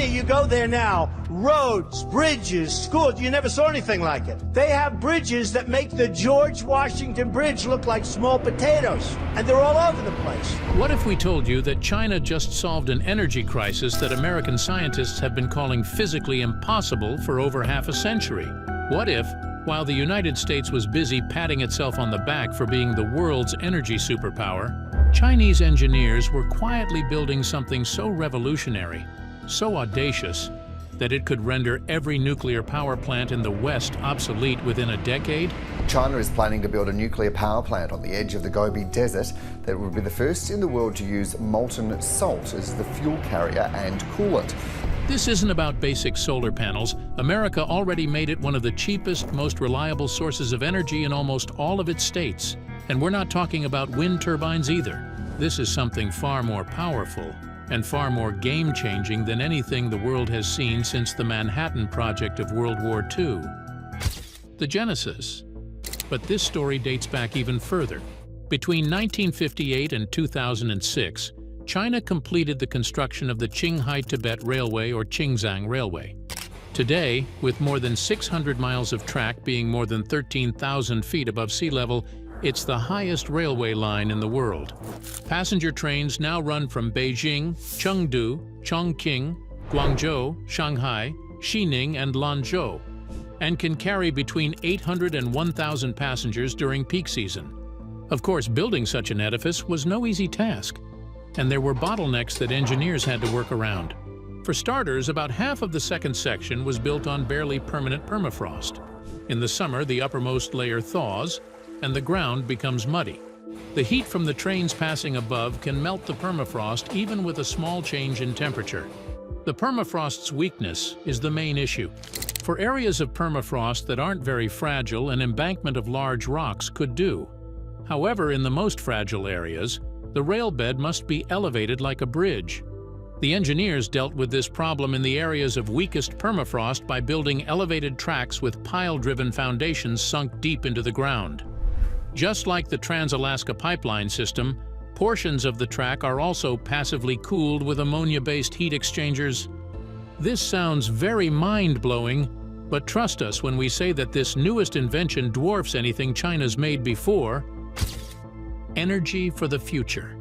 China, you go there now, roads, bridges, schools, you never saw anything like it. They have bridges that make the George Washington Bridge look like small potatoes, and they're all over the place. What if we told you that China just solved an energy crisis that American scientists have been calling physically impossible for over half a century? What if, while the United States was busy patting itself on the back for being the world's energy superpower, Chinese engineers were quietly building something so revolutionary, so audacious, that it could render every nuclear power plant in the West obsolete within a decade? China is planning to build a nuclear power plant on the edge of the Gobi Desert that will be the first in the world to use molten salt as the fuel carrier and coolant. This isn't about basic solar panels. America already made it one of the cheapest, most reliable sources of energy in almost all of its states. And we're not talking about wind turbines either. This is something far more powerful and far more game-changing than anything the world has seen since the Manhattan Project of World War II. The Genesis. But this story dates back even further. Between 1958 and 2006, China completed the construction of the Qinghai-Tibet Railway, or Qingzhang Railway. Today, with more than 600 miles of track being more than 13,000 feet above sea level, it's the highest railway line in the world. Passenger trains now run from Beijing, Chengdu, Chongqing, Guangzhou, Shanghai, Xining, and Lanzhou, and can carry between 800 and 1,000 passengers during peak season. Of course, building such an edifice was no easy task, and there were bottlenecks that engineers had to work around. For starters, about half of the second section was built on barely permanent permafrost. In the summer, the uppermost layer thaws, and the ground becomes muddy. The heat from the trains passing above can melt the permafrost even with a small change in temperature. The permafrost's weakness is the main issue. For areas of permafrost that aren't very fragile, an embankment of large rocks could do. However, in the most fragile areas, the rail bed must be elevated like a bridge. The engineers dealt with this problem in the areas of weakest permafrost by building elevated tracks with pile-driven foundations sunk deep into the ground. Just like the Trans-Alaska Pipeline system, portions of the track are also passively cooled with ammonia-based heat exchangers. This sounds very mind-blowing, but trust us when we say that this newest invention dwarfs anything China's made before. Energy for the future.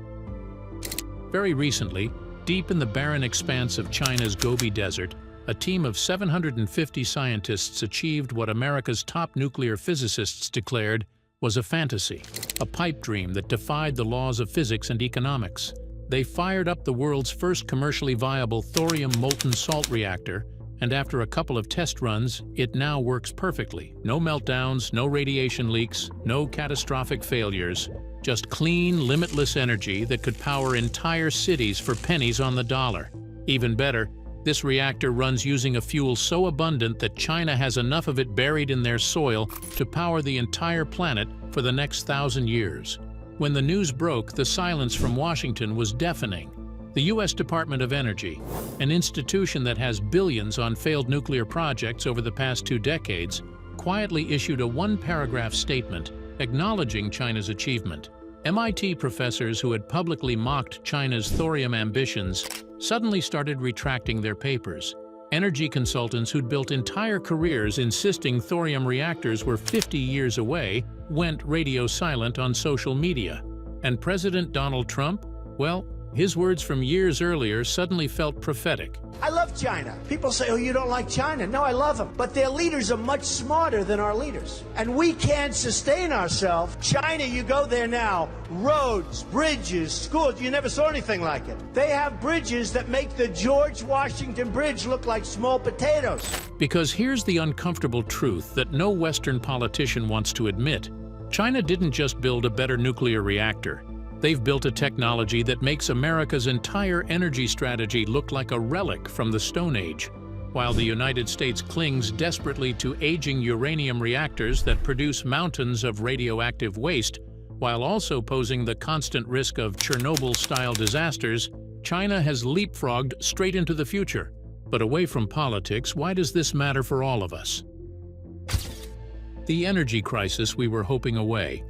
Very recently, deep in the barren expanse of China's Gobi Desert, a team of 750 scientists achieved what America's top nuclear physicists declared was a fantasy, a pipe dream that defied the laws of physics and economics. They fired up the world's first commercially viable thorium molten salt reactor, and after a couple of test runs, it now works perfectly. No meltdowns, no radiation leaks, no catastrophic failures, just clean, limitless energy that could power entire cities for pennies on the dollar. Even better, this reactor runs using a fuel so abundant that China has enough of it buried in their soil to power the entire planet for the next 1,000 years. When the news broke, the silence from Washington was deafening. The U.S. Department of Energy, an institution that has billions on failed nuclear projects over the past 2 decades, quietly issued a one-paragraph statement acknowledging China's achievement. MIT professors who had publicly mocked China's thorium ambitions suddenly started retracting their papers. Energy consultants who'd built entire careers insisting thorium reactors were 50 years away went radio silent on social media. And President Donald Trump, well, his words from years earlier suddenly felt prophetic. I love China. People say, oh, you don't like China. No, I love them. But their leaders are much smarter than our leaders. And we can't sustain ourselves. China, you go there now, roads, bridges, schools, you never saw anything like it. They have bridges that make the George Washington Bridge look like small potatoes. Because here's the uncomfortable truth that no Western politician wants to admit. China didn't just build a better nuclear reactor. They've built a technology that makes America's entire energy strategy look like a relic from the Stone Age, while the United States clings desperately to aging uranium reactors that produce mountains of radioactive waste, while also posing the constant risk of Chernobyl-style disasters. China has leapfrogged straight into the future. But away from politics, why does this matter for all of us? The energy crisis we were hoping away.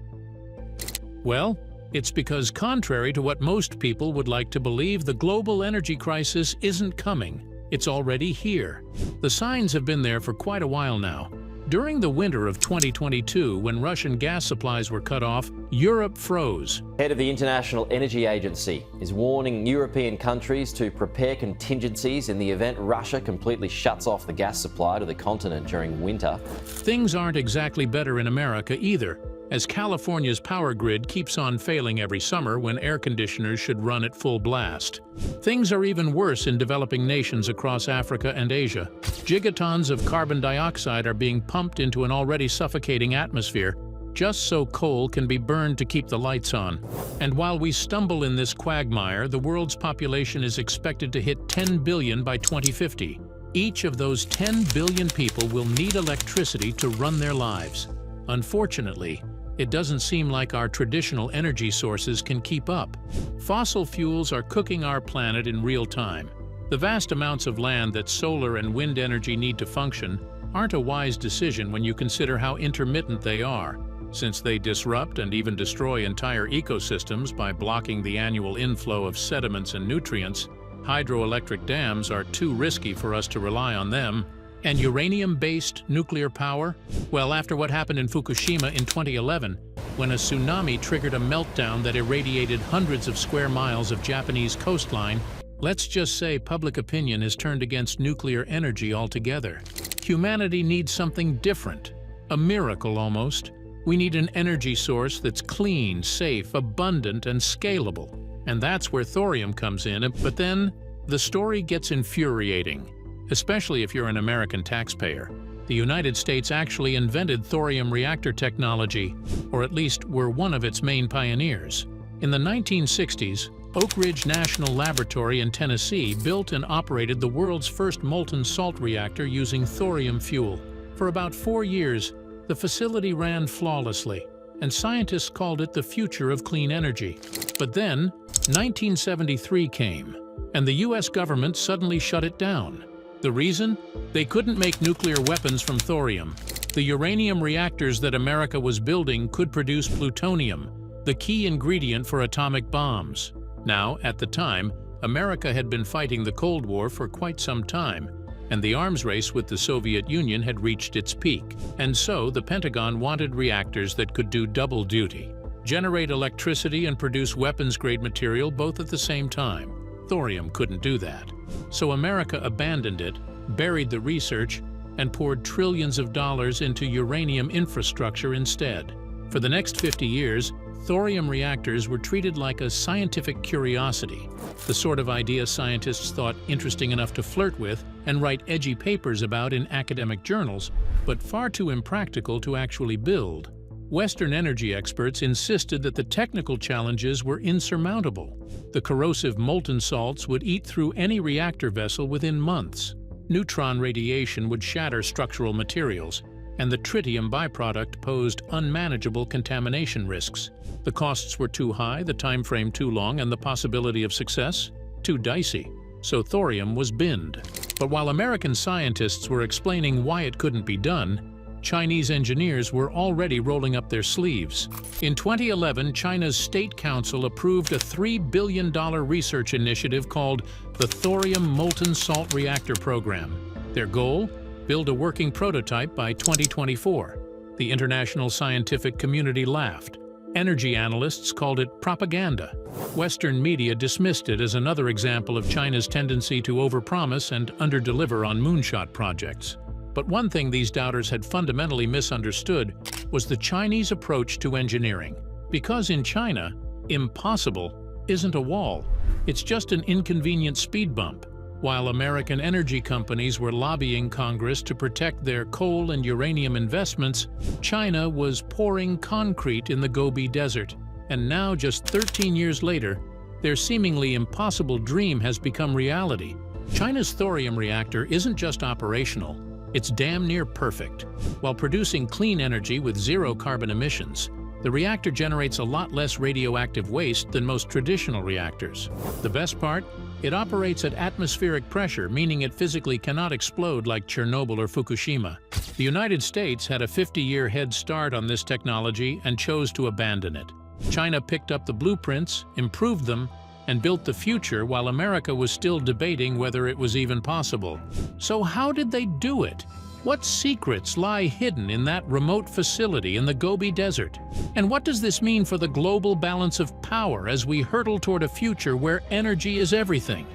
Well, it's because, contrary to what most people would like to believe, the global energy crisis isn't coming. It's already here. The signs have been there for quite a while now. During the winter of 2022, when Russian gas supplies were cut off, Europe froze. Head of the International Energy Agency is warning European countries to prepare contingencies in the event Russia completely shuts off the gas supply to the continent during winter. Things aren't exactly better in America either, as California's power grid keeps on failing every summer when air conditioners should run at full blast. Things are even worse in developing nations across Africa and Asia. Gigatons of carbon dioxide are being pumped into an already suffocating atmosphere, just so coal can be burned to keep the lights on. And while we stumble in this quagmire, the world's population is expected to hit 10 billion by 2050. Each of those 10 billion people will need electricity to run their lives. Unfortunately, it doesn't seem like our traditional energy sources can keep up. Fossil fuels are cooking our planet in real time. The vast amounts of land that solar and wind energy need to function aren't a wise decision when you consider how intermittent they are, since they disrupt and even destroy entire ecosystems by blocking the annual inflow of sediments and nutrients. Hydroelectric dams are too risky for us to rely on them. And uranium-based nuclear power? Well, after what happened in Fukushima in 2011, when a tsunami triggered a meltdown that irradiated hundreds of square miles of Japanese coastline, let's just say public opinion has turned against nuclear energy altogether. Humanity needs something different, a miracle almost. We need an energy source that's clean, safe, abundant, and scalable. And that's where thorium comes in. But then, the story gets infuriating. Especially if you're an American taxpayer. The United States actually invented thorium reactor technology, or at least were one of its main pioneers. In the 1960s, Oak Ridge National Laboratory in Tennessee built and operated the world's first molten salt reactor using thorium fuel. For about 4 years, the facility ran flawlessly, and scientists called it the future of clean energy. But then, 1973 came, and the US government suddenly shut it down. The reason? They couldn't make nuclear weapons from thorium. The uranium reactors that America was building could produce plutonium, the key ingredient for atomic bombs. Now, at the time, America had been fighting the Cold War for quite some time, and the arms race with the Soviet Union had reached its peak. And so, the Pentagon wanted reactors that could do double duty, generate electricity and produce weapons-grade material both at the same time. Thorium couldn't do that. So America abandoned it, buried the research, and poured trillions of dollars into uranium infrastructure instead. For the next 50 years, thorium reactors were treated like a scientific curiosity, the sort of idea scientists thought interesting enough to flirt with and write edgy papers about in academic journals, but far too impractical to actually build. Western energy experts insisted that the technical challenges were insurmountable. The corrosive molten salts would eat through any reactor vessel within months. Neutron radiation would shatter structural materials, and the tritium byproduct posed unmanageable contamination risks. The costs were too high, the time frame too long, and the possibility of success too dicey. So thorium was binned. But while American scientists were explaining why it couldn't be done, Chinese engineers were already rolling up their sleeves. In 2011, China's State Council approved a $3 billion research initiative called the Thorium Molten Salt Reactor Program. Their goal? Build a working prototype by 2024. The international scientific community laughed. Energy analysts called it propaganda. Western media dismissed it as another example of China's tendency to overpromise and underdeliver on moonshot projects. But one thing these doubters had fundamentally misunderstood was the Chinese approach to engineering. Because in China, impossible isn't a wall. It's just an inconvenient speed bump. While American energy companies were lobbying Congress to protect their coal and uranium investments, China was pouring concrete in the Gobi Desert. And now, just 13 years later, their seemingly impossible dream has become reality. China's thorium reactor isn't just operational. It's damn near perfect. While producing clean energy with zero carbon emissions, the reactor generates a lot less radioactive waste than most traditional reactors. The best part? It operates at atmospheric pressure, meaning it physically cannot explode like Chernobyl or Fukushima. The United States had a 50-year head start on this technology and chose to abandon it. China picked up the blueprints, improved them, and built the future while America was still debating whether it was even possible. So how did they do it? What secrets lie hidden in that remote facility in the Gobi Desert? And what does this mean for the global balance of power as we hurtle toward a future where energy is everything?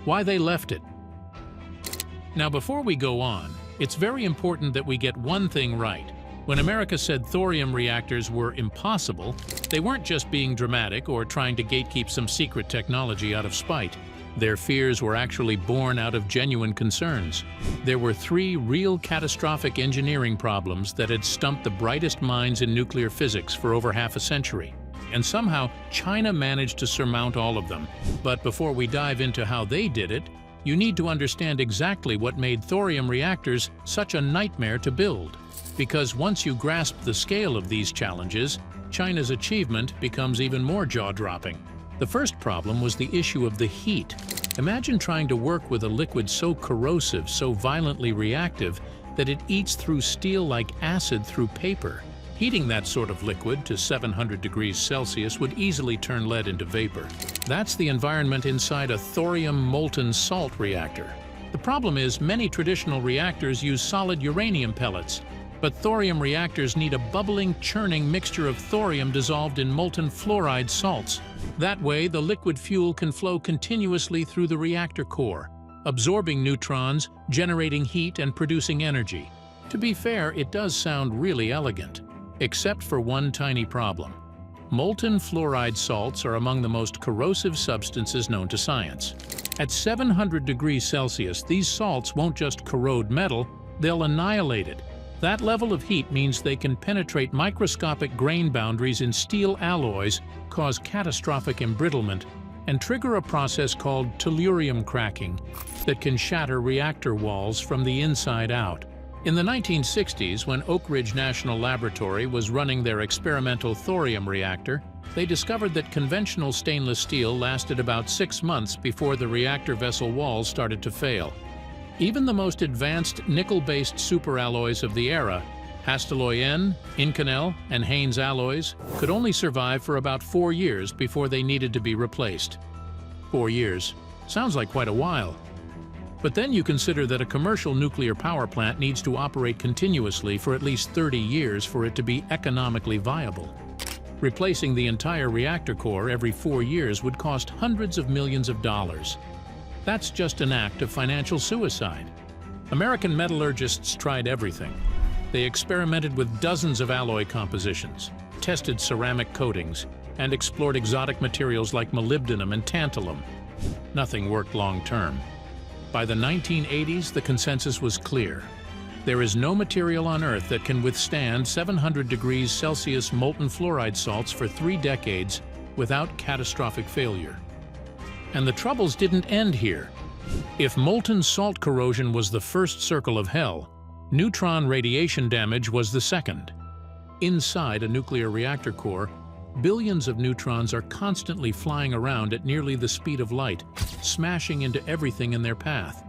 Why they left it. Now, before we go on, it's very important that we get one thing right. When America said thorium reactors were impossible, they weren't just being dramatic or trying to gatekeep some secret technology out of spite. Their fears were actually born out of genuine concerns. There were 3 real catastrophic engineering problems that had stumped the brightest minds in nuclear physics for over half a century. And somehow, China managed to surmount all of them. But before we dive into how they did it, you need to understand exactly what made thorium reactors such a nightmare to build. Because once you grasp the scale of these challenges, China's achievement becomes even more jaw-dropping. The first problem was the issue of the heat. Imagine trying to work with a liquid so corrosive, so violently reactive, that it eats through steel like acid through paper. Heating that sort of liquid to 700 degrees Celsius would easily turn lead into vapor. That's the environment inside a thorium molten salt reactor. The problem is many traditional reactors use solid uranium pellets, but thorium reactors need a bubbling, churning mixture of thorium dissolved in molten fluoride salts. That way, the liquid fuel can flow continuously through the reactor core, absorbing neutrons, generating heat, and producing energy. To be fair, it does sound really elegant, except for one tiny problem. Molten fluoride salts are among the most corrosive substances known to science. At 700 degrees Celsius, these salts won't just corrode metal, they'll annihilate it. That level of heat means they can penetrate microscopic grain boundaries in steel alloys, cause catastrophic embrittlement, and trigger a process called tellurium cracking that can shatter reactor walls from the inside out. In the 1960s, when Oak Ridge National Laboratory was running their experimental thorium reactor, they discovered that conventional stainless steel lasted about 6 months before the reactor vessel walls started to fail. Even the most advanced nickel-based superalloys of the era, Hastelloy N, Inconel, and Haynes alloys, could only survive for about 4 years before they needed to be replaced. 4 years. Sounds like quite a while. But then you consider that a commercial nuclear power plant needs to operate continuously for at least 30 years for it to be economically viable. Replacing the entire reactor core every 4 years would cost hundreds of millions of dollars. That's just an act of financial suicide. American metallurgists tried everything. They experimented with dozens of alloy compositions, tested ceramic coatings, and explored exotic materials like molybdenum and tantalum. Nothing worked long-term. By the 1980s, the consensus was clear. There is no material on Earth that can withstand 700 degrees Celsius molten fluoride salts for 3 decades without catastrophic failure. And the troubles didn't end here. If molten salt corrosion was the first circle of hell, neutron radiation damage was the second. Inside a nuclear reactor core, billions of neutrons are constantly flying around at nearly the speed of light, smashing into everything in their path.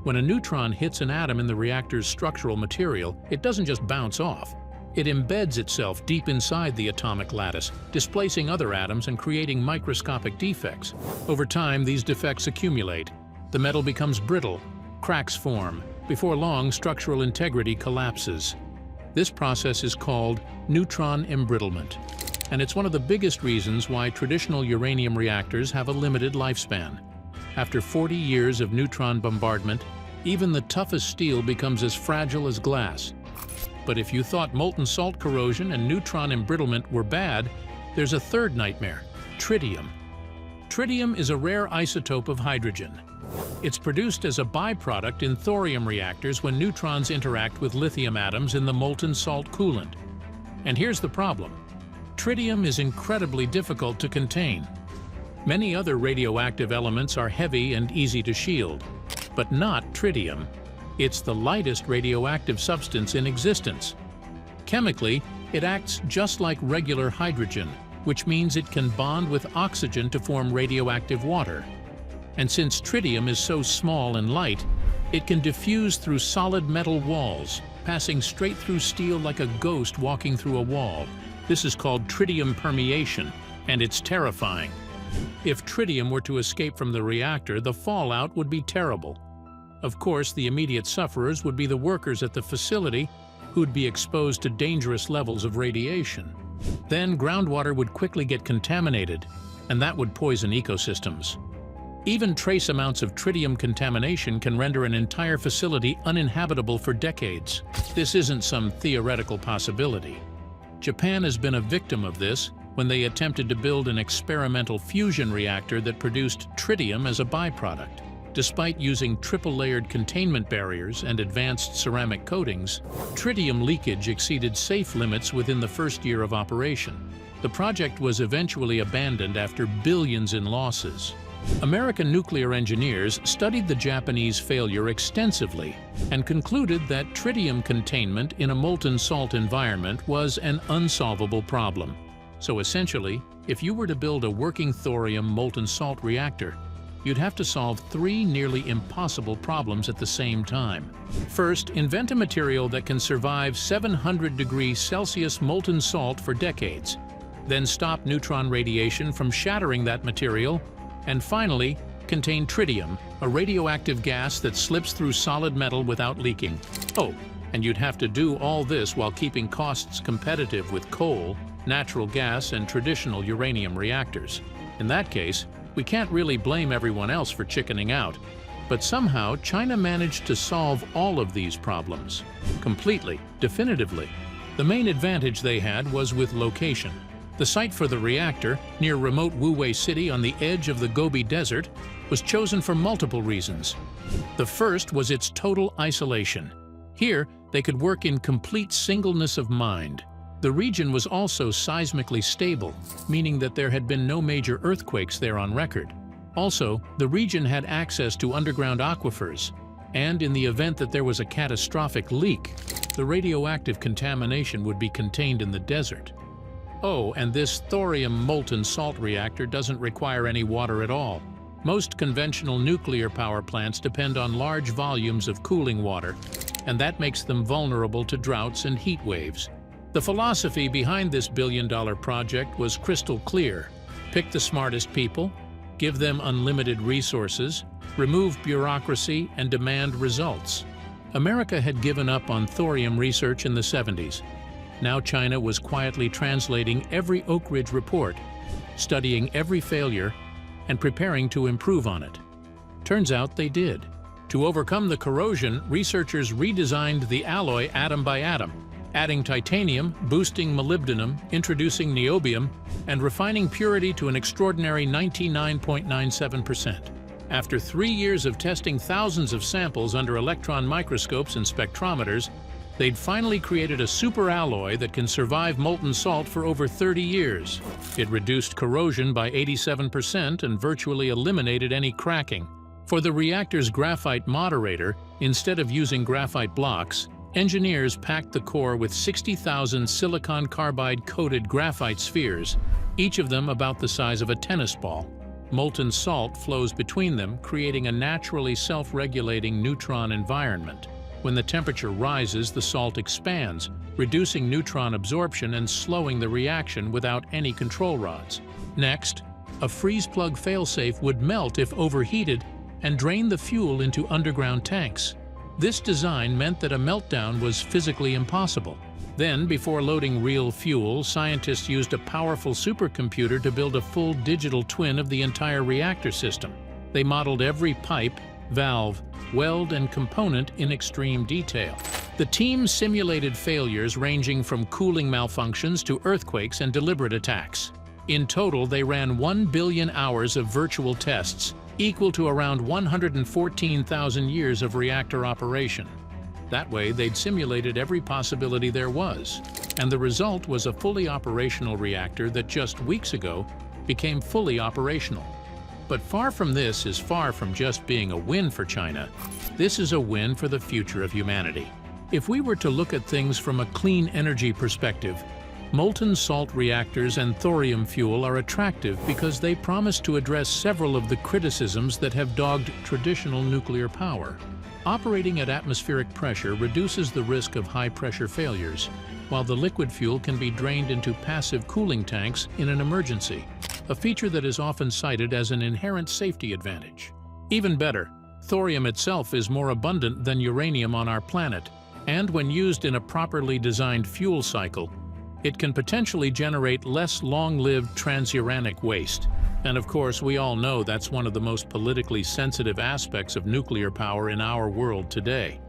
When a neutron hits an atom in the reactor's structural material, it doesn't just bounce off. It embeds itself deep inside the atomic lattice, displacing other atoms and creating microscopic defects. Over time, these defects accumulate. The metal becomes brittle, cracks form. Before long, structural integrity collapses. This process is called neutron embrittlement, and it's one of the biggest reasons why traditional uranium reactors have a limited lifespan. After 40 years of neutron bombardment, even the toughest steel becomes as fragile as glass. But if you thought molten salt corrosion and neutron embrittlement were bad, there's a third nightmare: tritium. Tritium is a rare isotope of hydrogen. It's produced as a byproduct in thorium reactors when neutrons interact with lithium atoms in the molten salt coolant. And here's the problem: tritium is incredibly difficult to contain. Many other radioactive elements are heavy and easy to shield, but not tritium. It's the lightest radioactive substance in existence. Chemically, it acts just like regular hydrogen, which means it can bond with oxygen to form radioactive water. And since tritium is so small and light, it can diffuse through solid metal walls, passing straight through steel like a ghost walking through a wall. This is called tritium permeation, And it's terrifying. If tritium were to escape from the reactor, the fallout would be terrible. Of course, the immediate sufferers would be the workers at the facility who'd be exposed to dangerous levels of radiation. Then groundwater would quickly get contaminated, and that would poison ecosystems. Even trace amounts of tritium contamination can render an entire facility uninhabitable for decades. This isn't some theoretical possibility. Japan has been a victim of this when they attempted to build an experimental fusion reactor that produced tritium as a byproduct. Despite using triple-layered containment barriers and advanced ceramic coatings, tritium leakage exceeded safe limits within the first year of operation. The project was eventually abandoned after billions in losses. American nuclear engineers studied the Japanese failure extensively and concluded that tritium containment in a molten salt environment was an unsolvable problem. So essentially, if you were to build a working thorium molten salt reactor, you'd have to solve three nearly impossible problems at the same time. First, invent a material that can survive 700 degrees Celsius molten salt for decades. Then stop neutron radiation from shattering that material. And finally, contain tritium, a radioactive gas that slips through solid metal without leaking. Oh, and you'd have to do all this while keeping costs competitive with coal, natural gas, and traditional uranium reactors. In that case, we can't really blame everyone else for chickening out. But somehow, China managed to solve all of these problems. Completely, definitively. The main advantage they had was with location. The site for the reactor, near remote Wuwei City on the edge of the Gobi Desert, was chosen for multiple reasons. The first was its total isolation. Here, they could work in complete singleness of mind. The region was also seismically stable, meaning that there had been no major earthquakes there on record. Also, the region had access to underground aquifers, and in the event that there was a catastrophic leak, the radioactive contamination would be contained in the desert. Oh, and this thorium molten salt reactor doesn't require any water at all. Most conventional nuclear power plants depend on large volumes of cooling water, and that makes them vulnerable to droughts and heat waves. The philosophy behind this billion-dollar project was crystal clear. Pick the smartest people, give them unlimited resources, remove bureaucracy, and demand results. America had given up on thorium research in the 70s. Now China was quietly translating every Oak Ridge report, studying every failure, and preparing to improve on it. Turns out they did. To overcome the corrosion, researchers redesigned the alloy atom by atom, adding titanium, boosting molybdenum, introducing niobium, and refining purity to an extraordinary 99.97%. After 3 years of testing thousands of samples under electron microscopes and spectrometers, they'd finally created a superalloy that can survive molten salt for over 30 years. It reduced corrosion by 87% and virtually eliminated any cracking. For the reactor's graphite moderator, instead of using graphite blocks, engineers packed the core with 60,000 silicon carbide-coated graphite spheres, each of them about the size of a tennis ball. Molten salt flows between them, creating a naturally self-regulating neutron environment. When the temperature rises, the salt expands, reducing neutron absorption and slowing the reaction without any control rods. Next, a freeze plug failsafe would melt if overheated and drain the fuel into underground tanks. This design meant that a meltdown was physically impossible. Then, before loading real fuel, scientists used a powerful supercomputer to build a full digital twin of the entire reactor system. They modeled every pipe, valve, weld, and component in extreme detail. The team simulated failures ranging from cooling malfunctions to earthquakes and deliberate attacks. In total, they ran 1 billion hours of virtual tests, equal to around 114,000 years of reactor operation. That way, they'd simulated every possibility there was, and the result was a fully operational reactor that just weeks ago became fully operational. But far from this is far from just being a win for China. This is a win for the future of humanity. If we were to look at things from a clean energy perspective, molten salt reactors and thorium fuel are attractive because they promise to address several of the criticisms that have dogged traditional nuclear power. Operating at atmospheric pressure reduces the risk of high-pressure failures, while the liquid fuel can be drained into passive cooling tanks in an emergency. a feature that is often cited as an inherent safety advantage. Even better, thorium itself is more abundant than uranium on our planet, and when used in a properly designed fuel cycle, it can potentially generate less long-lived transuranic waste. And of course, we all know that's one of the most politically sensitive aspects of nuclear power in our world today.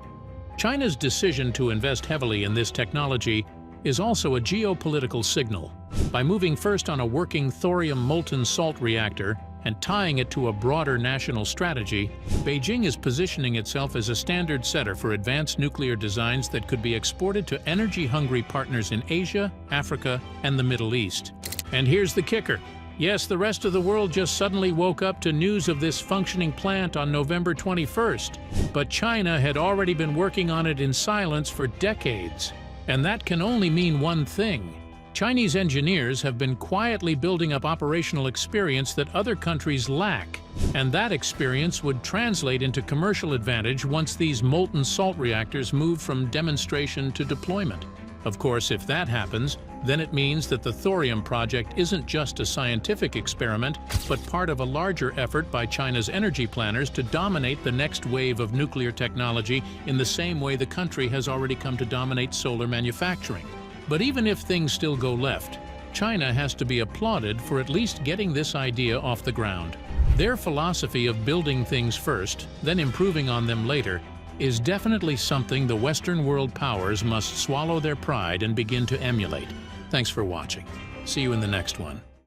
China's decision to invest heavily in this technology is also a geopolitical signal. By moving first on a working thorium molten salt reactor and tying it to a broader national strategy, Beijing is positioning itself as a standard setter for advanced nuclear designs that could be exported to energy-hungry partners in Asia, Africa, and the Middle East. And here's the kicker. Yes, the rest of the world just suddenly woke up to news of this functioning plant on November 21st, but China had already been working on it in silence for decades. And that can only mean one thing. Chinese engineers have been quietly building up operational experience that other countries lack, and that experience would translate into commercial advantage once these molten salt reactors move from demonstration to deployment. Of course, if that happens, then it means that the thorium project isn't just a scientific experiment, but part of a larger effort by China's energy planners to dominate the next wave of nuclear technology in the same way the country has already come to dominate solar manufacturing. But even if things still go left, China has to be applauded for at least getting this idea off the ground. Their philosophy of building things first, then improving on them later, is definitely something the Western world powers must swallow their pride and begin to emulate. Thanks for watching. See you in the next one.